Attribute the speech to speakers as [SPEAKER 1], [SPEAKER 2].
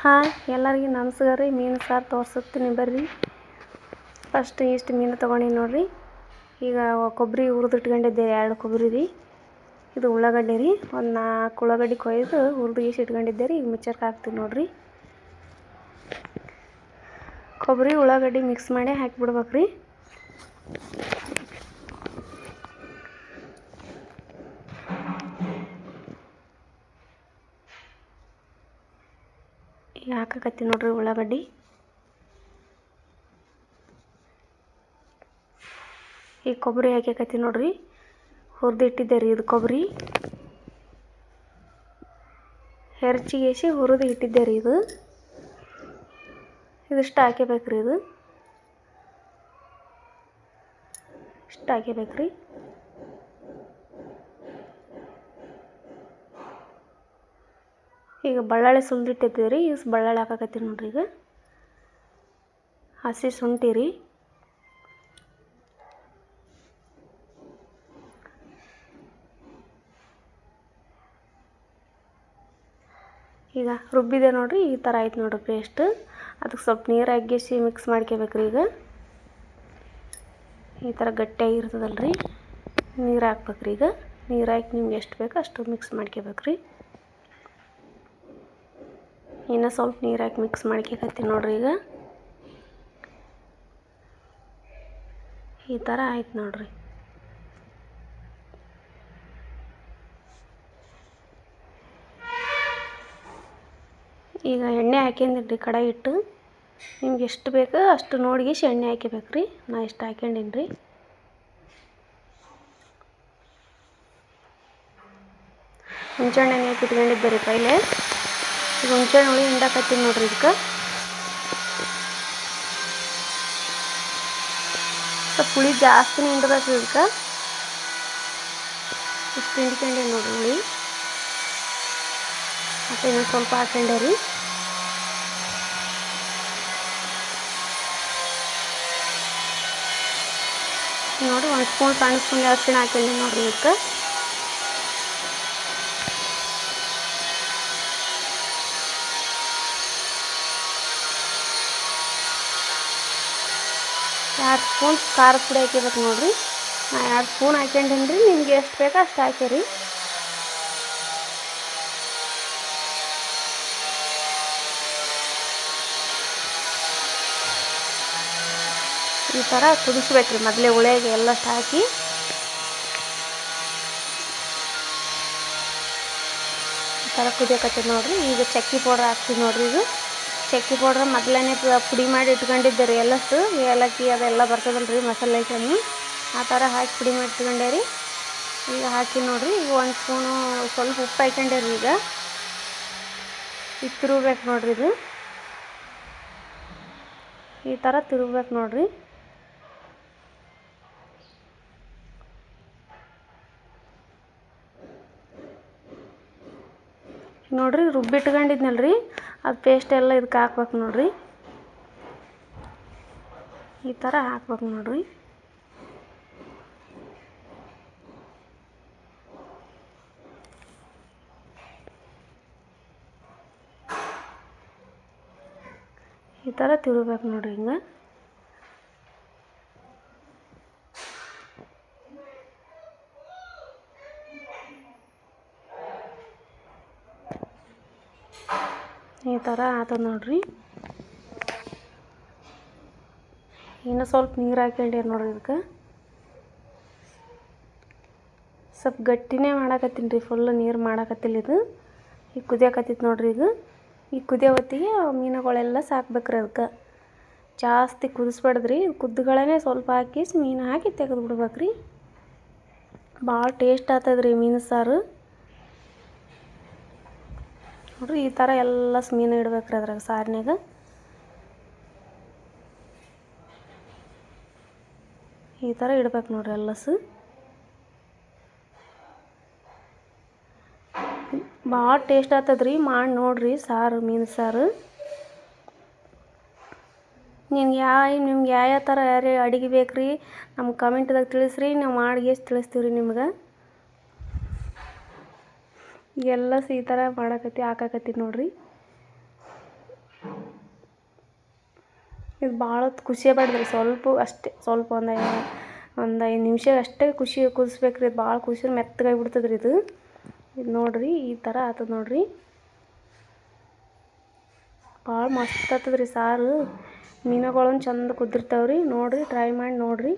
[SPEAKER 1] Hi ಎಲ್ಲರಿಗೂ ನಮಸ್ಕಾರ ರೀ. ಮೀನು ಸಾರು ತೋರಿಸುತ್ತೀನಿ ಬರ್ರಿ. ಫಸ್ಟ್ ಇಷ್ಟು ಮೀನು ತೊಗೊಂಡಿನಿ ನೋಡಿರಿ. ಈಗ ಕೊಬ್ಬರಿ ಹುರಿದಿಟ್ಕೊಂಡಿದ್ದೆ 2 ಕೊಬ್ಬರಿ ರೀ. ಇದು ಉಳ್ಳಾಗಡ್ಡೆ ರೀ, ಒಂದು 4 ಉಳ್ಳಾಗಡ್ಡೆ ಕೊಯ್ದು ಹುರಿದು ಇಟ್ಕೊಂಡಿದ್ದೆ ರೀ. ಈಗ ಮಿಕ್ಸರ್ಗೆ ಹಾಕ್ತೀವಿ ನೋಡಿರಿ. ಕೊಬ್ಬರಿ ಉಳ್ಳಾಗಡ್ಡೆ ಮಿಕ್ಸ್ ಮಾಡಿ ಹಾಕಿಬಿಡ್ಬೇಕು ರೀ. ಈಗ ಹಾಕಕತ್ತಿ ನೋಡ್ರಿ ಉಳ್ಳಾಗಡ್ಡಿ. ಈಗ ಕೊಬ್ಬರಿ ಹಾಕಕತ್ತಿ ನೋಡ್ರಿ. ಹುರಿದು ಇಟ್ಟಿದ್ದೆ ರೀ ಇದು ಕೊಬ್ಬರಿ. ಹೆರ್ಚಿಗೇಸಿ ಹುರಿದು ಇಟ್ಟಿದ್ದೆ ರೀ ಇದು. ಇದಿಷ್ಟು ಹಾಕಬೇಕು ರೀ. ಇಷ್ಟು ಹಾಕಬೇಕು ರೀ. ಈಗ ಬಳ್ಳಾಳಿ ಸುಲಿದಿಟ್ಟಿದ್ದೀವಿ ರೀ. ಇಷ್ಟು ಬಳ್ಳಾಳಿ ಹಾಕಕತ್ತೀನಿ ನೋಡ್ರಿ. ಈಗ ಹಸಿ ಶುಂಠಿ ರೀ. ಈಗ ರುಬ್ಬಿದೆ ನೋಡ್ರಿ. ಈ ಥರ ಆಯ್ತು ನೋಡ್ರಿ ಪೇಸ್ಟ್. ಅದಕ್ಕೆ ಸ್ವಲ್ಪ ನೀರು ಹಾಕಿಸಿ ಮಿಕ್ಸ್ ಮಾಡ್ಕೋಬೇಕ್ರಿ. ಈಗ ಈ ಥರ ಗಟ್ಟಿಯಾಗಿರ್ತದಲ್ರಿ, ನೀರು ಹಾಕ್ಬೇಕ್ರಿ. ಈಗ ನೀರು ಹಾಕಿ ನಿಮ್ಗೆ ಎಷ್ಟು ಬೇಕೋ ಅಷ್ಟು ಮಿಕ್ಸ್ ಮಾಡ್ಕೋಬೇಕ್ರಿ. ಇನ್ನೂ ಸ್ವಲ್ಪ ನೀರು ಹಾಕಿ ಮಿಕ್ಸ್ ಮಾಡ್ಕೋಕತ್ತೀನಿ ನೋಡ್ರಿ. ಈಗ ಈ ಥರ ಆಯ್ತು ನೋಡ್ರಿ. ಈಗ ಎಣ್ಣೆ ಹಾಕ್ಯಂದಿನಿ ರೀ ಕಡಾಯಿ ಇಟ್ಟು. ನಿಮ್ಗೆ ಎಷ್ಟು ಬೇಕೋ ಅಷ್ಟು ನೋಡಿಗಿಸಿ ಎಣ್ಣೆ ಹಾಕಬೇಕು ರೀ. ನಾ ಎಷ್ಟು ಹಾಕ್ಯಂಡೀನಿ ರೀ. ಹುಂಚೆಹಣ್ಣು ಹಾಕಿ ಇಟ್ಕೊಂಡಿದ್ದೆ ರೀ ಪೈಲೆ. ಈಗ ಹುಂಚೆಹಣ್ಣು ಹುಳಿ ಹಿಂಡಾಕತ್ತೀನಿ ನೋಡ್ರಿ. ಇದಕ್ಕೆ ಸ್ವಲ್ಪ ಹುಳಿ ಜಾಸ್ತಿನೇ ಹಿಂಡ್ಬೇಕು ಇದಕ್ಕೆ. ಇಷ್ಟು ಹಿಂಡ್ಕೊಂಡೆ ನೋಡ್ರಿ ಹುಳಿ. ಮತ್ತು ಇನ್ನೊಂದು ಸ್ವಲ್ಪ ಹಾಕೊಂಡೆ ರೀ. ನೋಡಿ 1 ಸ್ಪೂನ್ ಸಣ್ಣ ಸ್ಪೂನ್ ಅರಿಶಿಣ ಹಾಕೊಂಡೆ ನೋಡ್ರಿ. ಇದಕ್ಕೆ ಎರಡು ಸ್ಪೂನ್ ಖಾರದ ಪುಡಿ ಹಾಕಿಬೇಕು ನೋಡ್ರಿ. ನಾ 2 ಸ್ಪೂನ್ ಹಾಕ್ಯಂಡೀನಿ ರೀ. ನಿಮ್ಗೆ ಎಷ್ಟು ಬೇಕೋ ಅಷ್ಟು ಹಾಕಿರಿ. ಈ ಥರ ಕುದಿಸ್ಬೇಕ್ರಿ. ಮೊದಲೇ ಹುಳಿಯಾಗಿ ಎಲ್ಲಷ್ಟು ಹಾಕಿ ಈ ಥರ ಕುದಿಯಕತ್ತೈತೆ ನೋಡ್ರಿ. ಈಗ ಚಕ್ಕೆ ಪೌಡ್ರ್ ಹಾಕ್ತೀವಿ ನೋಡ್ರಿ. ಇದು ಚಕ್ಕೆ ಪೌಡ್ರ್ ಮೊದಲೇ ಪುಡಿ ಮಾಡಿ ಇಟ್ಕೊಂಡಿದ್ದೆ ರೀ. ಎಲ್ಲಷ್ಟು ಏಲಕ್ಕಿ ಅದೆಲ್ಲ ಬರ್ತದಲ್ರಿ ಮಸಾಲೆ ಐಟಮು, ಆ ಥರ ಹಾಕಿ ಪುಡಿ ಮಾಡಿ ಇಟ್ಕೊಂಡೆ ರೀ. ಈಗ ಹಾಕಿ ನೋಡ್ರಿ. ಈಗ 1 ಸ್ಪೂನು ಸ್ವಲ್ಪ ಉಪ್ಪು ಹಾಕ್ಕೊಂಡೆ ರೀ. ಈಗ ತಿರುಗಬೇಕು ನೋಡ್ರಿ. ಇದು ಈ ಥರ ತಿರುಗಬೇಕು ನೋಡ್ರಿ. ನೋಡ್ರಿ ರುಬ್ಬಿಟ್ಕೊಂಡಿದ್ನಲ್ರಿ, ಅದು ಪೇಸ್ಟ್ ಎಲ್ಲ ಇದಕ್ಕೆ ಹಾಕ್ಬೇಕು ನೋಡ್ರಿ. ಈ ಥರ ಹಾಕ್ಬೇಕು ನೋಡ್ರಿ. ಈ ಥರ ತಿರುಗಬೇಕು ನೋಡ್ರಿ. ಹಿಂಗೆ ಈ ಥರ ಆತದ ನೋಡ್ರಿ. ಇನ್ನೂ ಸ್ವಲ್ಪ ನೀರು ಹಾಕ್ಕೊಂಡೆ ನೋಡ್ರಿ. ಇದಕ್ಕೆ ಸ್ವಲ್ಪ ಗಟ್ಟಿನೇ ಮಾಡಾಕತ್ತೀನಿ ರೀ. ಫುಲ್ಲು ನೀರು ಮಾಡಾಕತ್ತಿಲ್ಲ ಇದು. ಈಗ ಕುದಿಯಾಕತ್ತಿತ್ತು ನೋಡ್ರಿ. ಇದು ಈ ಕುದಿಯೋ ಹೊತ್ತಿಗೆ ಮೀನುಗಳೆಲ್ಲ ಸಾಕ್ಬೇಕ್ರಿ. ಅದಕ್ಕೆ ಜಾಸ್ತಿ ಕುದಿಸ್ಬಾರ್ದ್ರಿ. ಕುದ್ದುಗಳೇ ಸ್ವಲ್ಪ ಹಾಕಿ ಮೀನು ಹಾಕಿ ತೆಗೆದು ಬಿಡ್ಬೇಕ್ರಿ. ಭಾಳ ಟೇಸ್ಟ್ ಆಗ್ತದ್ರಿ ಮೀನು ಸಾರು ನೋಡ್ರಿ. ಈ ಥರ ಎಲ್ಲ ಮೀನು ಇಡ್ಬೇಕ್ರಿ ಅದ್ರಾಗ ಸಾರಿನಾಗ. ಈ ಥರ ಇಡ್ಬೇಕು ನೋಡ್ರಿ ಎಲ್ಲಸು. ಭಾಳ ಟೇಸ್ಟ್ ಆಗ್ತದ್ರಿ. ಮಾಡಿ ನೋಡ್ರಿ ಸಾರು, ಮೀನು ಸಾರು. ನಿಮ್ಗೆ ಯಾವ ಥರ ಯಾರೇ ಅಡುಗೆ ಬೇಕ್ರಿ ನಮ್ಗೆ ಕಮೆಂಟ್ದಾಗ ತಿಳಿಸ್ರಿ. ನಾವು ಮಾಡಿ ತಿಳಿಸ್ತೀವಿ ರೀ ನಿಮ್ಗೆ. ಎಲ್ಲ ಈ ಥರ ಹಾಕಾಕತ್ತಿ ನೋಡ್ರಿ. ಇದು ಭಾಳ ಹೊತ್ತು ಕುದಿಸೇಬಾರ್ದ್ರಿ, ಸ್ವಲ್ಪ ಅಷ್ಟೇ, ಸ್ವಲ್ಪ ಒಂದು 5 ನಿಮಿಷ ಅಷ್ಟೇ ಕುದಿಸ್ಬೇಕ್ರಿ. ಇದು ಭಾಳ ಕುದಿಸಿದ್ರೆ ಮೆತ್ತಗಾಗಿ ಬಿಡ್ತದ್ರಿ ಇದು ನೋಡಿರಿ, ಈ ಥರ ಆಗ್ತದೆ ನೋಡಿರಿ. ಭಾಳ ಮಸ್ತ್ ಆಗ್ತದ್ರಿ ಸಾರು. ಮೀನುಗಳನ್ನು ಚಂದ ಕುದ್ದಿರ್ತಾವ್ರಿ. ನೋಡಿರಿ, ಟ್ರೈ ಮಾಡಿ ನೋಡಿರಿ.